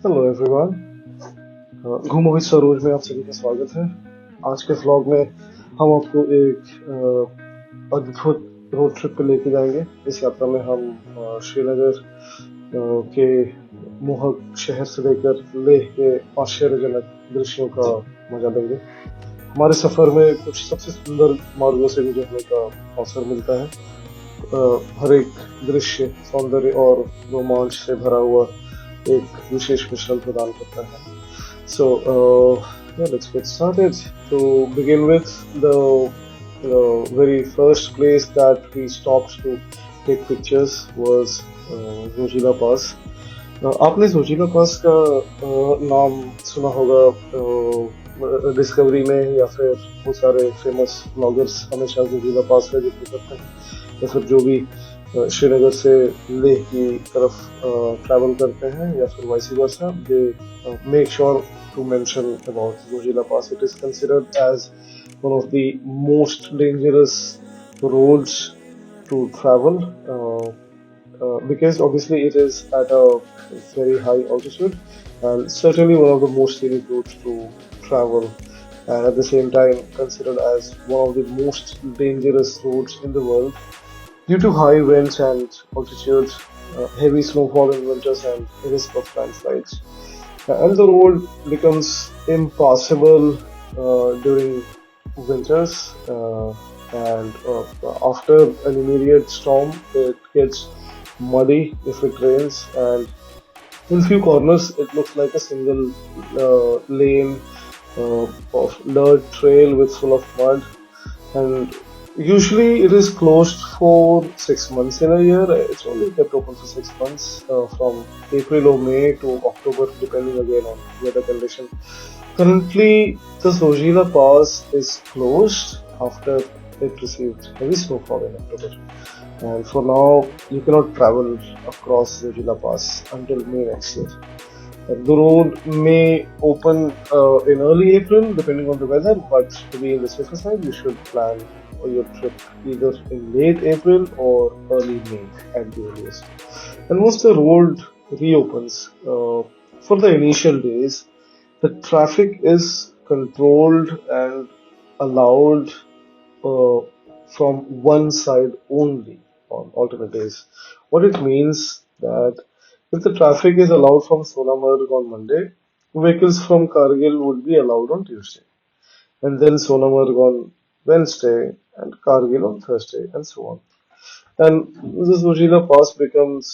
Hello everyone. घूमो with Saroj में आप सभी का स्वागत है। आज के व्लॉग में हम आपको एक अद्भुत रोड ट्रिप पे लेके जाएंगे। इस यात्रा में हम श्रीनगर के मोहक शहर से लेकर लेह के आश्चर्यजनक दृश्यों का मजा लेंगे। हमारे सफर में कुछ सबसे सुंदर मार्गों से गुजरने का अवसर मिलता है। हर एक दृश्य सौंदर्य और रोमांच से भरा हुआ एक विशेष मिश्रण प्रदान करता है। So yeah, let's get started. To begin with, the very first place that we stopped to take pictures was Zojila Pass. आपने जोजिला पास का नाम सुना होगा डिस्कवरी में, या फिर बहुत सारे फेमस ब्लॉगर्स हमेशा जोजिला पास का जिक्र करते हैं, या फिर जो भी श्रीनगर से लेह की तरफ ट्रैवल करते हैं या फिर vice versa, they make sure to mention about Zojila pass. It is considered as one of the most dangerous roads to travel because obviously it is at a very high altitude and certainly one of the most scenic routes to travel, and at the same time considered as one of the most dangerous roads in the world due to high winds and altitude, heavy snowfall in winters and risk of landslides. And the road becomes impassable during winters, and after an immediate storm it gets muddy if it rains, and in few corners it looks like a single lane of dirt trail with full of mud. And usually it is closed for 6 months in a year. It's only kept open for 6 months, from April or May to October, depending again on weather condition. Currently, the Zojila Pass is closed after it received heavy snowfall in October. And for now, you cannot travel across Zojila Pass until May next year. The road may open in early April, depending on the weather, but to be on the safer side, you should plan your trip either in late April or early May at the earliest. And once the road reopens, for the initial days, the traffic is controlled and allowed from one side only on alternate days. What it means that if the traffic is allowed from Sonamarg on Monday, vehicles from Kargil would be allowed on Tuesday, and then Sonamarg on Wednesday, and Kargil on Thursday, and so on. And the Zojila Pass becomes,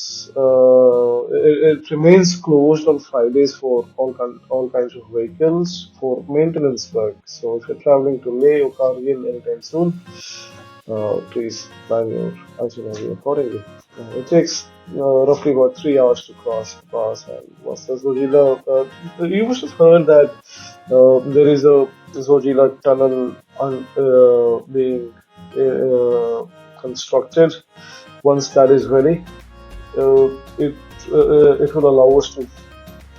it remains closed on Fridays for all kinds of vehicles for maintenance work. So if you're traveling to Leh or Kargil anytime soon, please plan your itinerary accordingly. It takes roughly about 3 hours to cross the pass. And what's the Zojila? You must have heard that there is a Zojila tunnel being constructed. Once that is ready, it will allow us to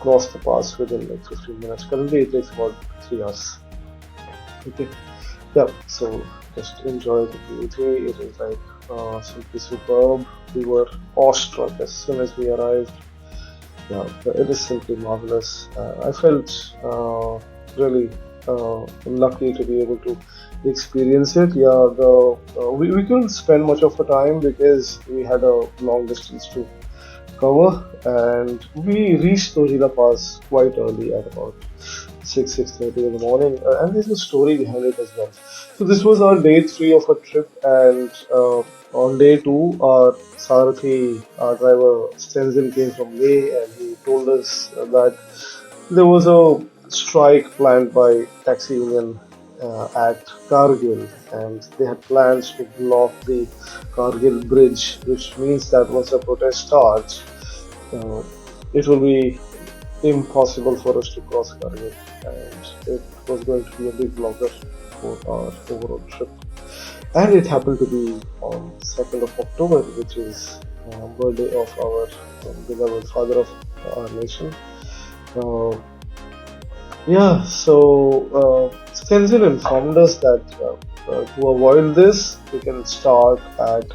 cross the pass within like 15 minutes. Currently, it takes about 3 hours. Okay, yeah. So just enjoy the beauty. It is like simply superb. We were awestruck as soon as we arrived. Yeah, it is simply marvelous. I felt really lucky to be able to experience it. Yeah, we couldn't spend much of our time because we had a long distance to cover, and we reached Zojila Pass quite early at about 6:30 in the morning, and there's a story behind it as well. So this was our day 3 of our trip, and on day 2, our Sarathi, our driver Stenzin, came from Leh, and he told us that there was a strike planned by taxi union at Kargil, and they had plans to block the Kargil bridge, which means that once the protest starts, it will be impossible for us to cross Kargil, and it was going to be a big blocker for our overall trip. And it happened to be on 2nd of October, which is birthday of our beloved father of our nation. Yeah, so Stenzil informed us that to avoid this, we can start at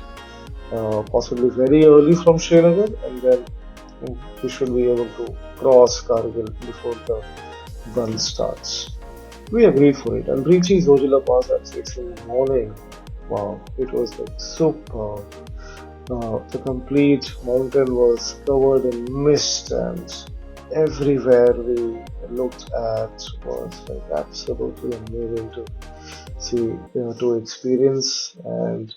possibly very early from Srinagar, and then we should be able to cross Kargil before the run starts. We agreed for it, and reaching Zojila Pass at 6 in the morning, wow, it was like super. The complete mountain was covered in mist, and everywhere we looked at was like absolutely amazing to see, to experience. And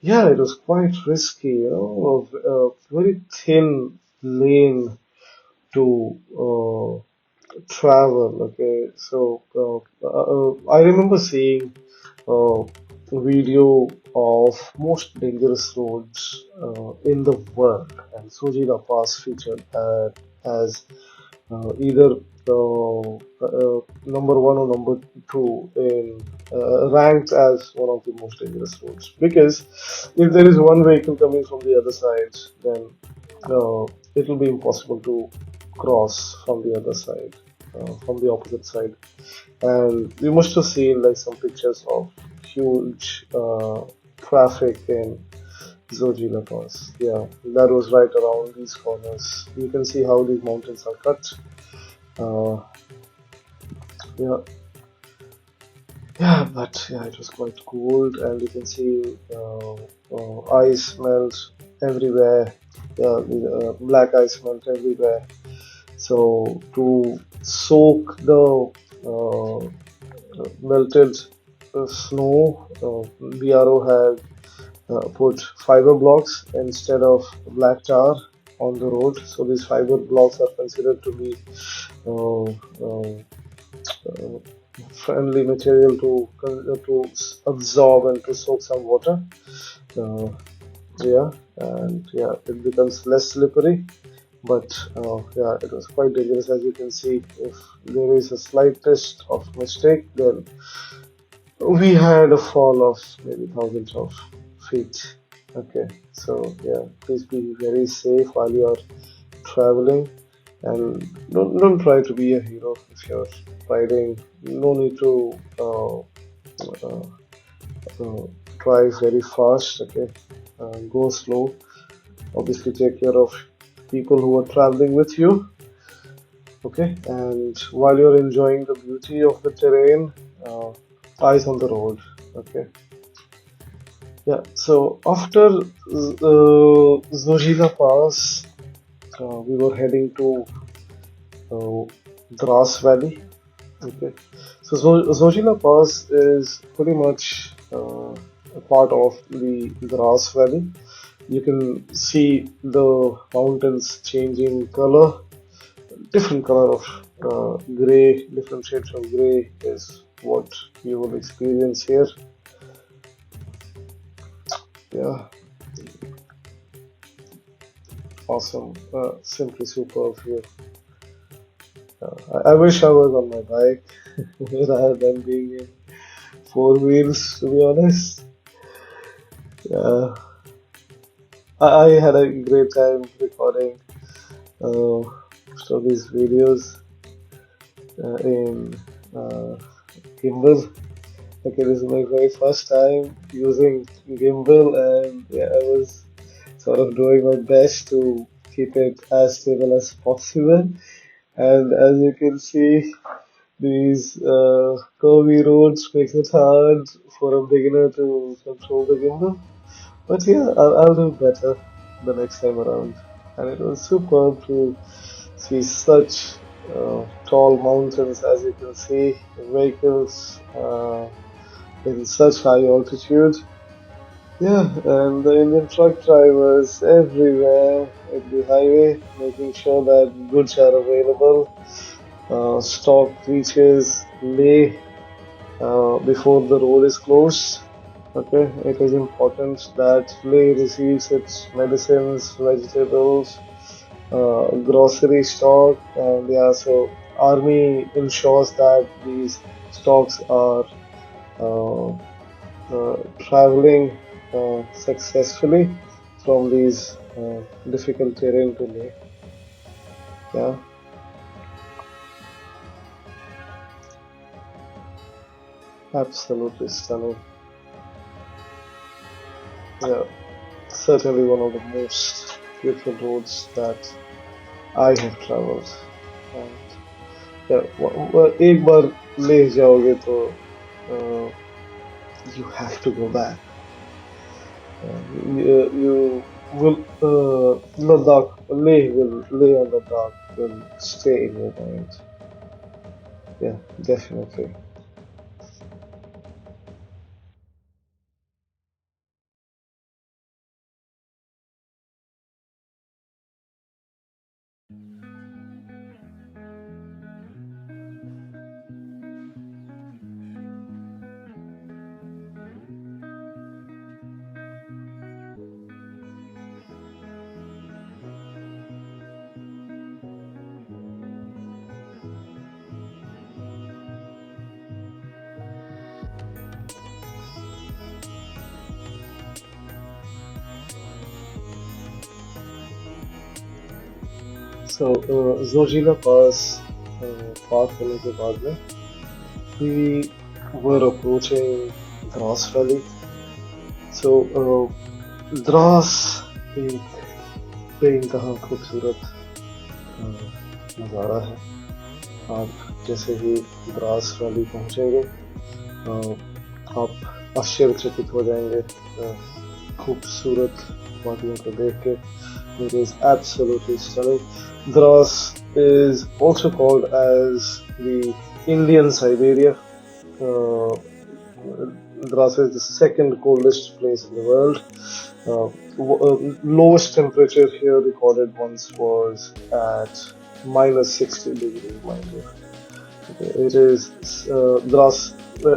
yeah, it was quite risky, a very thin lane to travel. Okay, so I remember seeing uh, a video of most dangerous roads in the world, and Zojila Pass featured as either number one or number two in ranked as one of the most dangerous roads, because if there is one vehicle coming from the other side, then it will be impossible to cross from the other side, from the opposite side. And you must have seen like some pictures of huge traffic in Zojila Pass. Yeah, that was right around these corners. You can see how these mountains are cut. Uh, yeah, yeah, but yeah, it was quite cold, and you can see ice melt everywhere. Yeah, black ice melt everywhere. So to soak the melted snow, BRO had put fiber blocks instead of black tar on the road. So these fiber blocks are considered to be uh, uh, friendly material to absorb and to soak some water. Uh, yeah, and yeah, it becomes less slippery. But yeah, it was quite dangerous. As you can see, if there is a slightest of mistake, then we had a fall of maybe thousands of feet. Okay, so yeah, please be very safe while you are traveling, and don't try to be a hero if you're riding. No need to uh, uh, drive very fast. Okay, go slow. Obviously, take care of people who are traveling with you. Okay, and while you're enjoying the beauty of the terrain, eyes on the road. Okay, yeah. So after Zojila Pass, we were heading to Drass Valley. Okay, so Zojila Pass is pretty much a part of the Drass Valley. You can see the mountains changing color, different color of gray, different shades of gray is what you will experience here. Yeah, awesome, simply superb here. I wish I was on my bike rather than being in four wheels, to be honest. Yeah, I had a great time recording uh, some of these videos in uh, gimbal. Okay, this is my very first time using gimbal, and yeah, I was sort of doing my best to keep it as stable as possible. And as you can see, these curvy roads makes it hard for a beginner to control the gimbal. But yeah, I'll do better the next time around. And it was superb to see such tall mountains, as you can see, vehicles in such high altitude. Yeah, and the Indian truck drivers everywhere at the highway, making sure that goods are available. Stock reaches Leh before the road is closed. Okay, it is important that Leh receives its medicines, vegetables, grocery stock, and yeah, so army ensures that these stocks are uh, traveling successfully from these difficult terrain to Leh. Yeah, absolutely stunning. Yeah, certainly one of the most beautiful roads that I have traveled. And yeah, एक बार ले जाओगे तो uh, you have to go back. You will Ladakh, Leh and Ladakh will stay in your mind. Yeah, definitely. So Zojila Pass पार करने के बाद में we were approaching Drass Valley. So Drass एक बेइंतहा खूबसूरत नज़ारा है. आप जैसे ही द्रास वैली पहुंचेंगे आप आश्चर्यचकित हो जाएंगे खूबसूरत वादियों को देख के. It is absolutely stunning. Drass is also called as the Indian Siberia. Uh, Drass is the second coldest place in the world. Lowest temperature here recorded once was at minus 60 degrees, mind you. It is Drass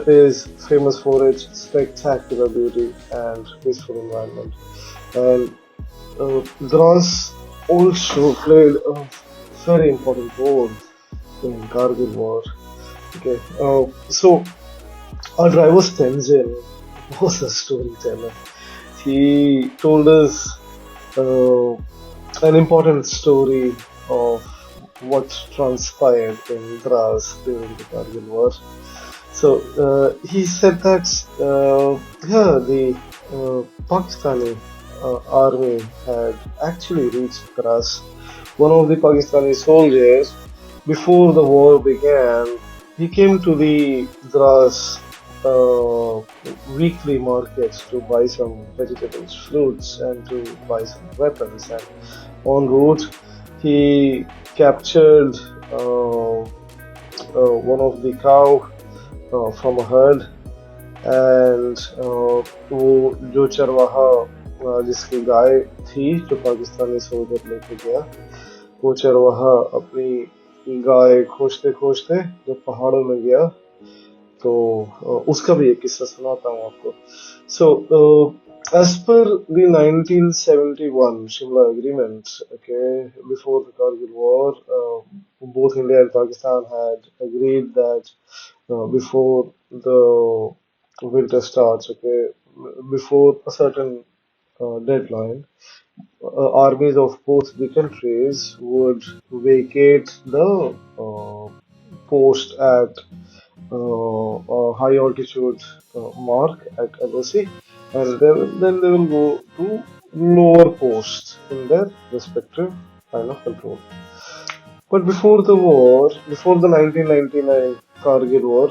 is famous for its spectacular beauty and peaceful environment. And Drass also played a very important role in Kargil War. Okay, so our driver's Tenzin was a storyteller. He told us uh, an important story of what transpired in Drass during the Kargil War. So he said that yeah, the Pakistani army had actually reached Drass. One of the Pakistani soldiers, before the war began, he came to the Drass uh, weekly markets to buy some vegetables, fruits, and to buy some weapons. And en route, he captured one of the cow from a herd and वो जो चरवाहा जिसकी गाय थी जो Pakistani soldier लेके गया वो चरवाहा अपनी गाय खोजते खोजते जब पहाड़ों में गया तो उसका भी एक किस्सा सुनाता हूँ आपको. So as per the 1971 Shimla Agreement, okay, before the Kargil War, both India and Pakistan had agreed that before the winter starts, okay, before a certain deadline, armies of both the countries would vacate the post at a high altitude mark at LOC, and then they will go to lower posts in their respective line of control. But before the war, before the 1999 Kargil war,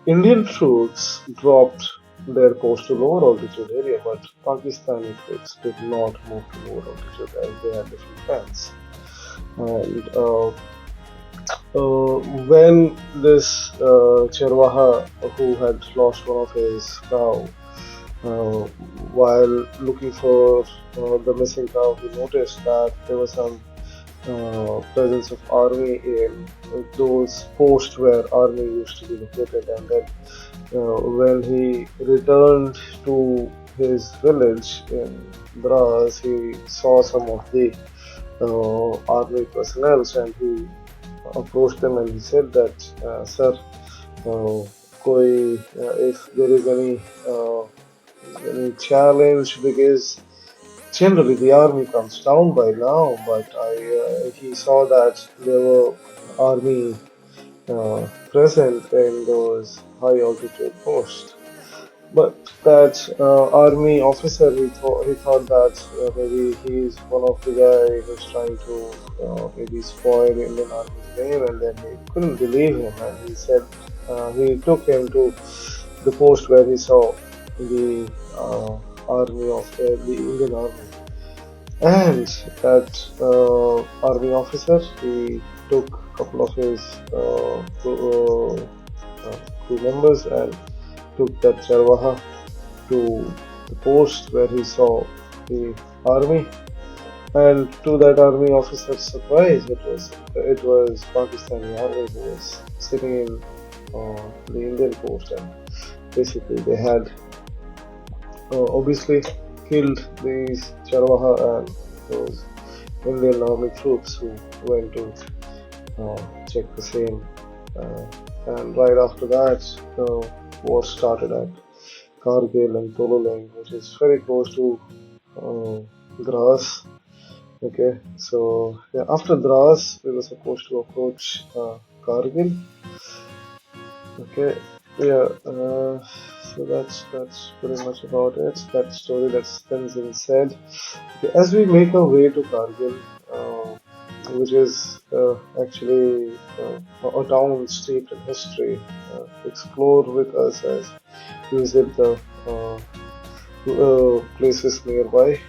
Indian troops dropped their post to lower altitude area, but Pakistani troops did not move to lower altitude as they had different plans. And when this Charwaha, who had lost one of his cow, uh, while looking for the missing cow, he noticed that there was some presence of army in those posts where army used to be located. And then when he returned to his village in Drass, he saw some of the army personnel and he approached them and he said that, sir, if there is any challenge, because generally the army comes down by now, but he saw that there were army present in those high altitude posts. But that army officer, he thought that maybe he's one of the guy who's trying to maybe spoil Indian Army's name, and then he couldn't believe him, and he said he took him to the post where he saw the army of the Indian Army, and that army officer he took a couple of his crew members and took that Charwaha to the post where he saw the army, and to that army officer's surprise, it was Pakistani army who was sitting in the Indian post, and basically they had obviously killed these Charwaha and those Indian army troops who went to check the same. Uh, and right after that, the war started at Kargil and Tololing, which is very close to Drass. Okay, so yeah, after Drass, we were supposed to approach Kargil. Okay, yeah, so that's pretty much about it. That story that's been said. Okay, as we make our way to Kargil, which is actually a town steeped in history, explore with us as we visit the places nearby.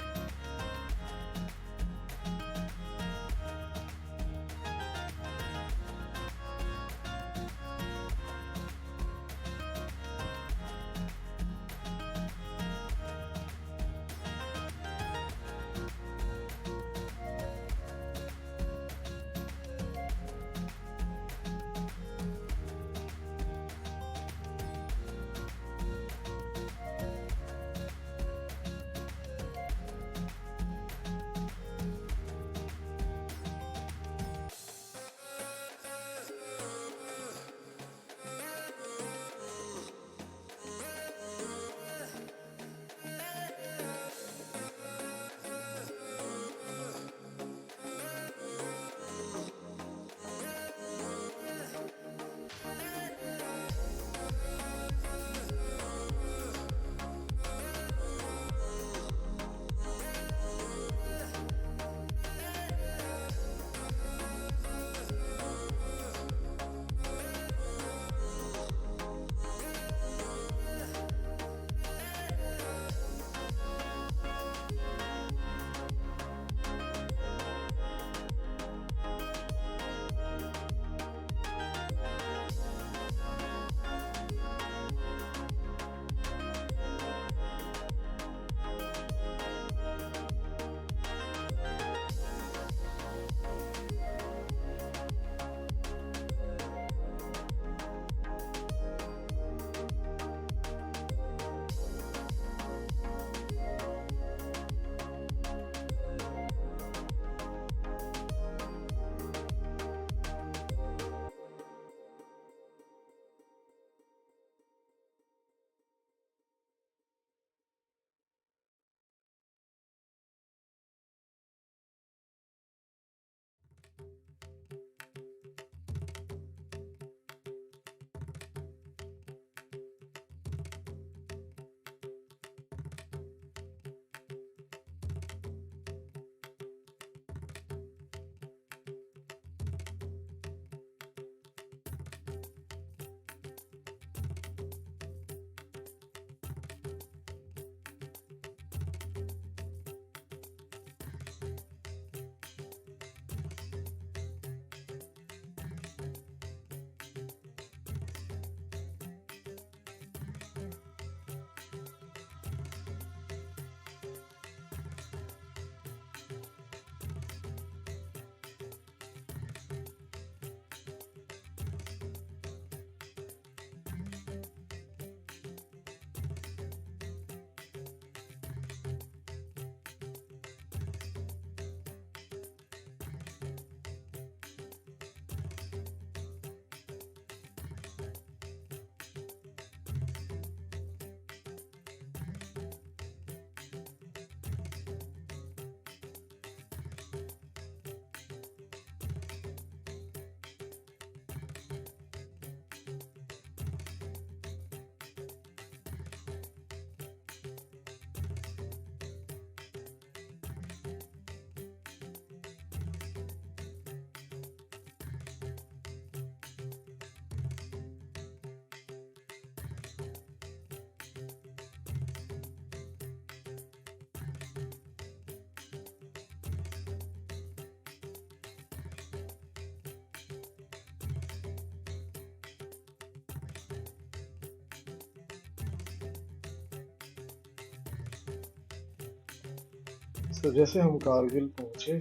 तो जैसे हम कारगिल पहुंचे,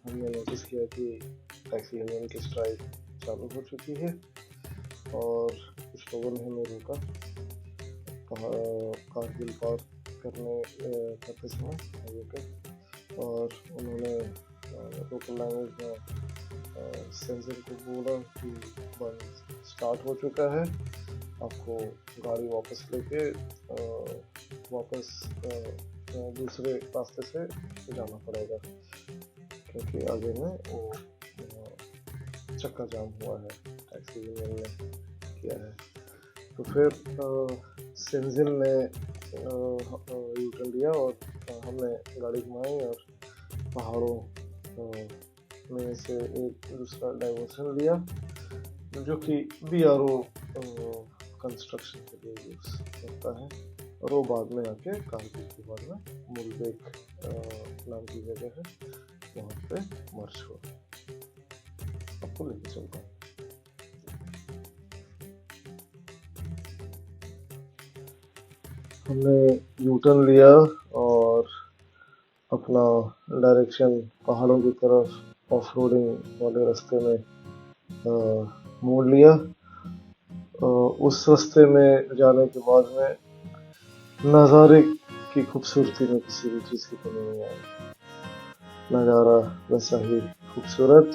हमने notice किया कि taxi union की strike चालू हो चुकी है और कुछ लोगों ने हमें रोका कारगिल पार करते समय हाईवे पे, और उन्होंने लोकल लैंग्वेज में सेंसर को बोला कि बंद स्टार्ट हो चुका है, आपको गाड़ी वापस लेके वापस दूसरे रास्ते से जाना पड़ेगा क्योंकि आगे में वो चक्का जाम हुआ है, टैक्सी यूनियन ने किया है। तो फिर सेंजिल ने यूटर्न लिया और हमने गाड़ी घुमाई और पहाड़ों में से एक दूसरा डाइवर्सन लिया जो कि BRO कंस्ट्रक्शन के लिए यूज होता है, और वो बाद में आके कारगिल के बाद में मुलबेक नाम की जगह है, वहाँ पे मर्ज हुआ। आपको लेके चलता हूँ। हमने यूटर्न लिया और अपना डायरेक्शन पहाड़ों की तरफ ऑफ रोडिंग वाले रास्ते में मोड़ लिया। उस रास्ते में जाने के बाद में नज़ारे की खूबसूरती में किसी भी चीज़ की कमी नहीं आई। नज़ारा वैसा ही खूबसूरत,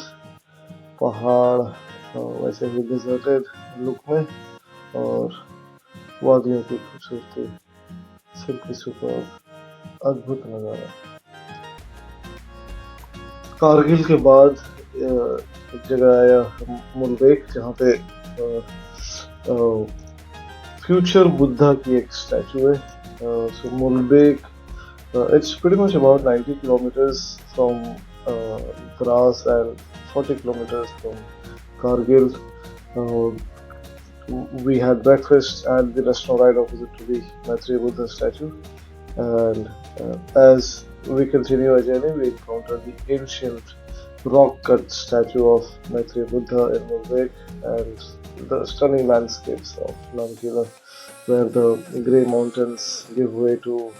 पहाड़ वैसे ही डिजर्टेड लुक में, और वादियों की खूबसूरती सिंपली सुपर, अद्भुत नज़ारा। कारगिल के बाद एक जगह आया मुलबेख, जहाँ पे फ्यूचर बुद्धा की एक स्टैचू है। So Mulbekh, it's pretty much about 90 kilometers from Drass and 40 kilometers from Kargil. We had breakfast at the restaurant right opposite to the Maitreya Buddha statue, and as we continue our journey, we encountered the ancient rock-cut statue of Maitreya Buddha in Mulbekh and the stunning landscapes of Namkila, where the grey mountains give way to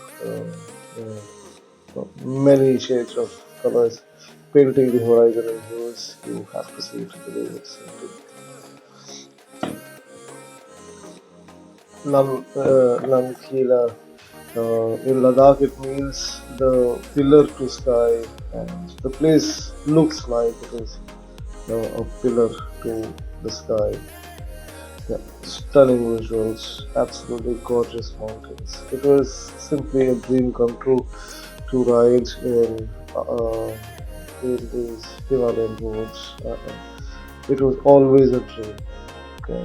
many shades of colors, painting the horizon in hues. You have to see it to believe it. Namkila. In Ladakh, it means the pillar to sky, and the place looks like it is a pillar to the sky. Yeah, stunning visuals, absolutely gorgeous mountains. It was simply a dream come true to ride in these Himalayan roads. It was always a dream. Okay.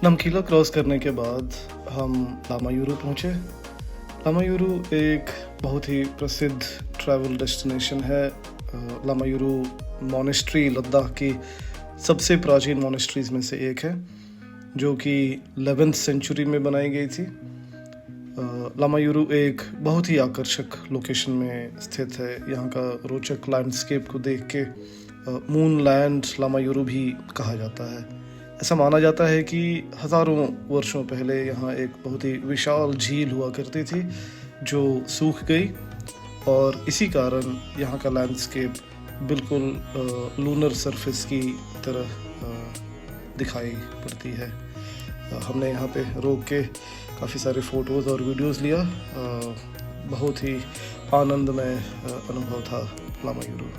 नमकीला cross करने के बाद हम लामायूरू पहुँचे। लामायूरू एक बहुत ही प्रसिद्ध travel destination है। लामायूरू मॉनेस्ट्री लद्दाख की सबसे प्राचीन मॉनेस्ट्रीज में से एक है, जो कि 11th सेंचुरी में बनाई गई थी। लामायूरू एक बहुत ही आकर्षक लोकेशन में स्थित है। यहाँ का रोचक लैंडस्केप को देख के मून लैंड लामायूरू भी कहा जाता है। ऐसा माना जाता है कि हज़ारों वर्षों पहले यहाँ एक बहुत ही विशाल झील हुआ करती थी जो सूख गई, और इसी कारण यहाँ का लैंडस्केप बिल्कुल लूनर सरफेस की तरह दिखाई पड़ती है। हमने यहाँ पे रोक के काफ़ी सारे फ़ोटोज़ और वीडियोज़ लिया। बहुत ही आनंदमय अनुभव था Lamayuru.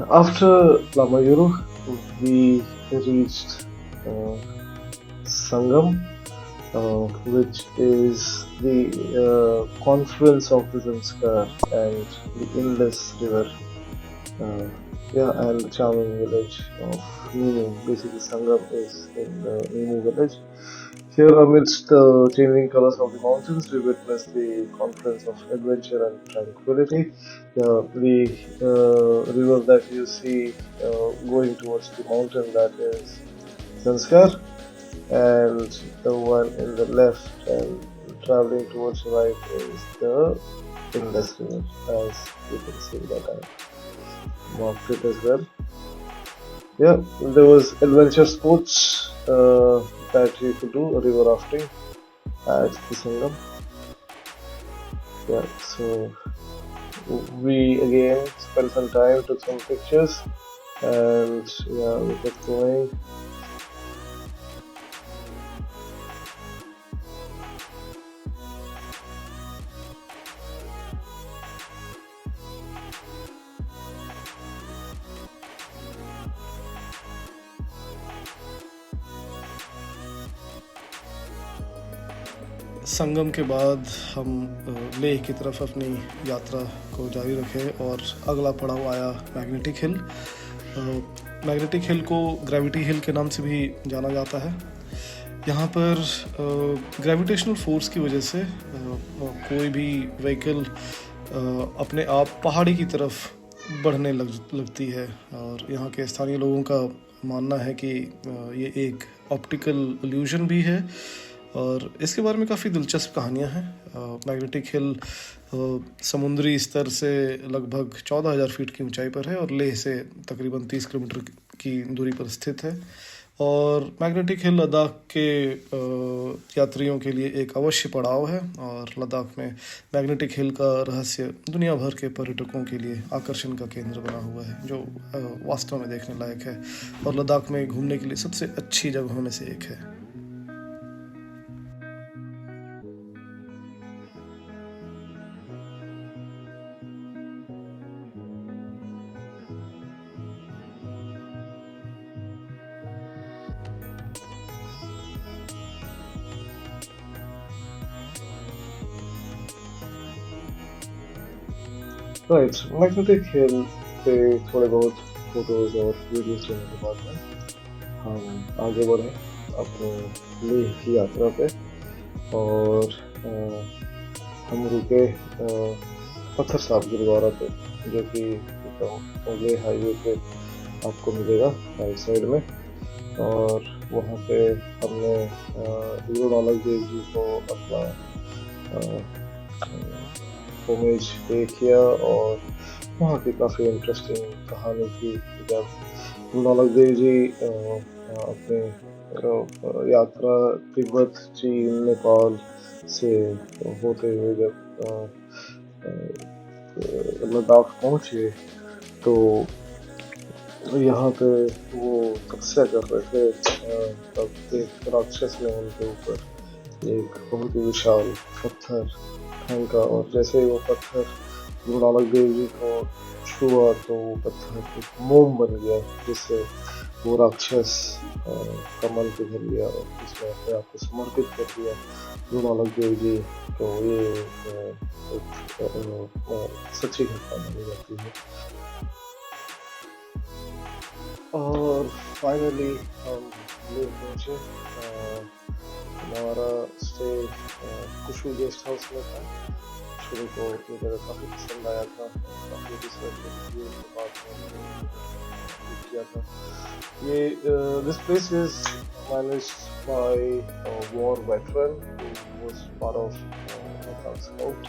After Lamayuru, we reached Sangam, which is the confluence of the Zanskar and the Indus River. And the charming village of Nimu. Basically, Sangam is in the Nimu village. Here, amidst the changing colors of the mountains, we witness the confluence of adventure and tranquility. The river that you see going towards the mountain, that is Zanskar, and the one in the left and traveling towards the right is the Indus River, as you can see that I marked it as well. Yeah, there was adventure sports that you could do, river rafting at the Sangam. Yeah, so we again spent some time, took some pictures, and yeah, we kept going. संगम के बाद हम लेह की तरफ अपनी यात्रा को जारी रखे और अगला पड़ाव आया मैग्नेटिक हिल। मैग्नेटिक हिल को ग्रेविटी हिल के नाम से भी जाना जाता है। यहाँ पर ग्रेविटेशनल फोर्स की वजह से कोई भी व्हीकल अपने आप पहाड़ी की तरफ बढ़ने लगती है और यहाँ के स्थानीय लोगों का मानना है कि ये एक ऑप्टिकल इल्यूजन भी है और इसके बारे में काफ़ी दिलचस्प कहानियाँ हैं। मैग्नेटिक हिल समुद्री स्तर से लगभग 14,000 फीट की ऊंचाई पर है और लेह से तकरीबन 30 किलोमीटर की दूरी पर स्थित है और मैग्नेटिक हिल लद्दाख के यात्रियों के लिए एक अवश्य पड़ाव है और लद्दाख में मैग्नेटिक हिल का रहस्य दुनिया भर के पर्यटकों के लिए आकर्षण का केंद्र बना हुआ है, जो वास्तव में देखने लायक है और लद्दाख में घूमने के लिए सबसे अच्छी जगहों में से एक है। राइट, मैग्नेटिक हिल पे थोड़े बहुत फोटोज और वीडियोस लेने के बाद में हम आगे बढ़े अपने लेह की यात्रा पे और हम रुके पत्थर साहब गुरुद्वारा पे, जो कि लेह हाईवे पे आपको मिलेगा राइट साइड में। और वहाँ पे हमने गुरु नानक देव जी को अपना होमेज पे किया और वहाँ की काफ़ी इंटरेस्टिंग कहानी थी। जब गुरु नानक देव जी अपने यात्रा तिब्बत, चीन, नेपाल से होते हुए जब लद्दाख पहुँचे तो यहाँ पे वो तपस्या कर रहे थे। तब एक राक्षस ने उनके ऊपर एक बहुत ही विशाल पत्थर फेंका और जैसे ही वो पत्थर गुरु नानक देव जी को छुआ तो वो पत्थर एक मोम बन गया, जिससे वो राक्षस का मन पिघल लिया और उसने अपने आप को समर्पित कर दिया गुरु नानक देव जी को। ये एक सच्ची घटना मानी जाती है। और फाइनली हम लेह पहुँचे। हमारा स्टे कुशु गेस्ट हाउस में था। शुरू को ये जगह काफ़ी पसंद आया था, काफ़ी रिसर्च के बाद बुक किया था। ये this place is managed by war veteran who was part of Pathar Scout.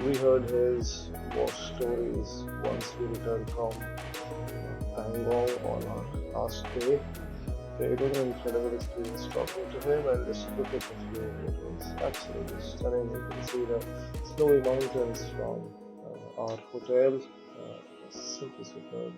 We heard his war stories once we returned from Pangong on our last day. It was an incredible experience talking to him and just look at the view. It was absolutely stunning. You can see the snowy mountains from our hotel. Simply superb.